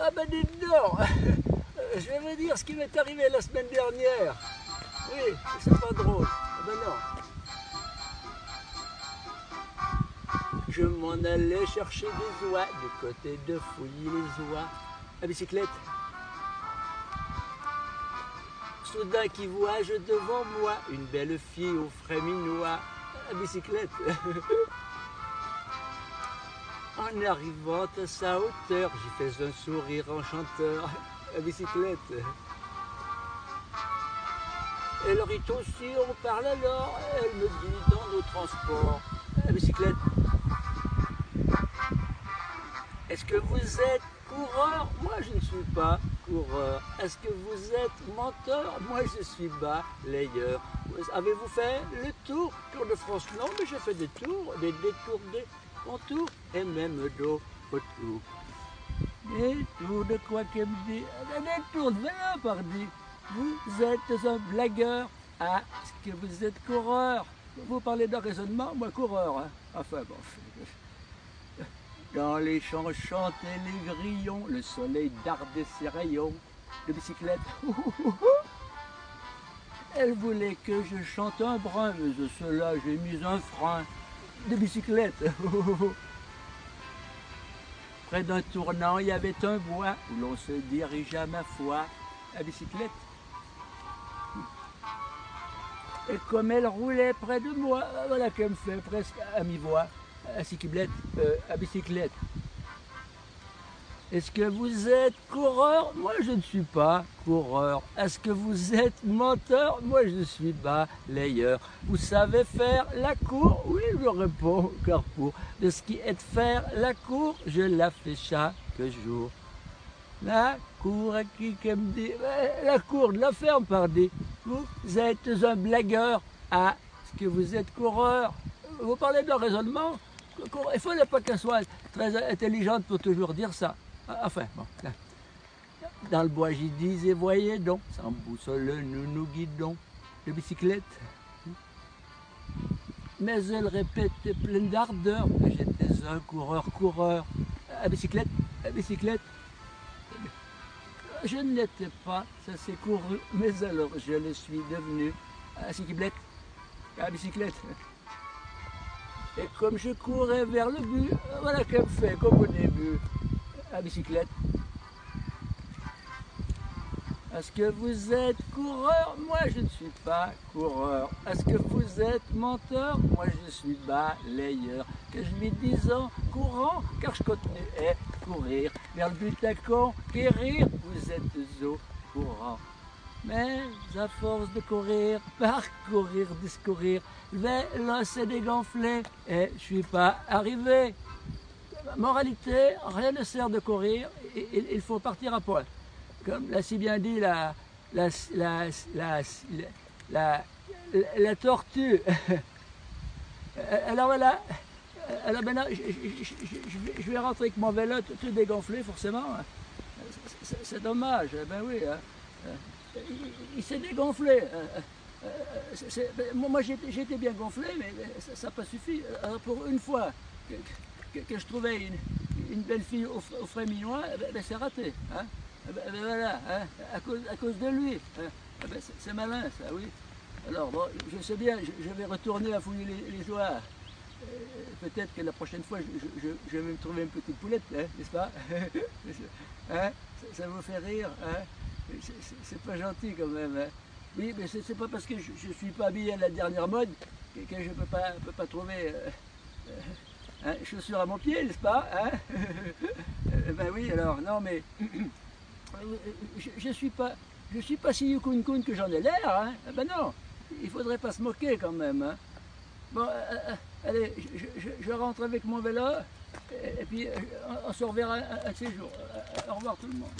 Ah ben dites donc, je vais vous dire ce qui m'est arrivé la semaine dernière. Oui, c'est pas drôle. Ah ben non. Je m'en allais chercher des oies du côté de Fouilly-les-Oies à bicyclette. Soudain qui vois-je devant moi une belle fille au frais minois à bicyclette. En arrivant à sa hauteur, j'y fais un sourire enchanteur à bicyclette. Elle rit aussi, on parle alors, elle me dit dans nos transports à bicyclette. Est-ce que vous êtes coureur? Moi je ne suis pas coureur. Est-ce que vous êtes menteur? Moi je suis balayeur. Avez-vous fait le tour de France? Non, mais j'ai fait des tours, des détours, des contours et même d'autres tours. Des tours de quoi qu'elle me dit? Des tours de vélo, pardi. Vous êtes un blagueur. Ah, est-ce que vous êtes coureur? Vous parlez de raisonnement, moi coureur. Hein? Enfin bon. Dans les champs chantaient les grillons, le soleil dardait ses rayons de bicyclette. Elle voulait que je chante un brin, mais de cela j'ai mis un frein de bicyclette. Près d'un tournant, il y avait un bois où l'on se dirigea ma foi à bicyclette. Et comme elle roulait près de moi, voilà qu'elle me fait presque à mi-voix, à bicyclette. Est-ce que vous êtes coureur? Moi je ne suis pas coureur. Est-ce que vous êtes menteur? Moi je suis balayeur. Vous savez faire la cour? Oui, je réponds, car pour de ce qui est de faire la cour, je la fais chaque jour. La cour à qui me dit? La cour de la ferme, pardi. Vous êtes un blagueur. Ah, est-ce que vous êtes coureur? Vous parlez de raisonnement? Il ne fallait pas qu'elle soit très intelligente pour toujours dire ça. Enfin, bon. Là. Dans le bois, j'y disais, voyez donc, sans boussole, nous guidons de bicyclette. Mais elle répétait pleine d'ardeur que j'étais un coureur. À bicyclette, à bicyclette. Je ne l'étais pas, ça s'est couru, mais alors je le suis devenu à bicyclette. Et comme je courais vers le but, voilà qu'elle me fait, comme au début, à bicyclette. Est-ce que vous êtes coureur? Moi je ne suis pas coureur. Est-ce que vous êtes menteur? Moi je suis balayeur. Que je lui disant courant, car je continuais courir vers le but à conquérir. Vous êtes au courant. Mais à force de courir, parcourir, discourir, je vais lancer dégonfler et je suis pas arrivé. Moralité, rien ne sert de courir, il faut partir à poil. Comme l'a si bien dit la tortue. Alors voilà, alors maintenant je vais rentrer avec mon vélo tout dégonflé forcément. C'est dommage, ben oui. Il s'est dégonflé. Moi j'étais bien gonflé, mais ça n'a pas suffi. Alors, pour une fois que je trouvais une belle fille au frais minois, ben, c'est raté. Hein? Ben, voilà, hein? à cause de lui. Hein? Ben, c'est malin ça, oui. Alors bon, je sais bien, je vais retourner à fouiller les oies. Peut-être que la prochaine fois, je vais me trouver une petite poulette, hein, n'est-ce pas? Hein? Ça vous fait rire, hein? C'est pas gentil quand même. Hein? Oui, mais c'est pas parce que je ne suis pas habillé à la dernière mode que je ne peux pas trouver chaussures à mon pied, n'est-ce pas? Hein? Ben oui, alors, non mais je suis pas si yukun que j'en ai l'air. Hein? Ben non, il faudrait pas se moquer quand même. Hein? Bon, allez, je rentre avec mon vélo et puis on se reverra un de ces jours. Au revoir tout le monde.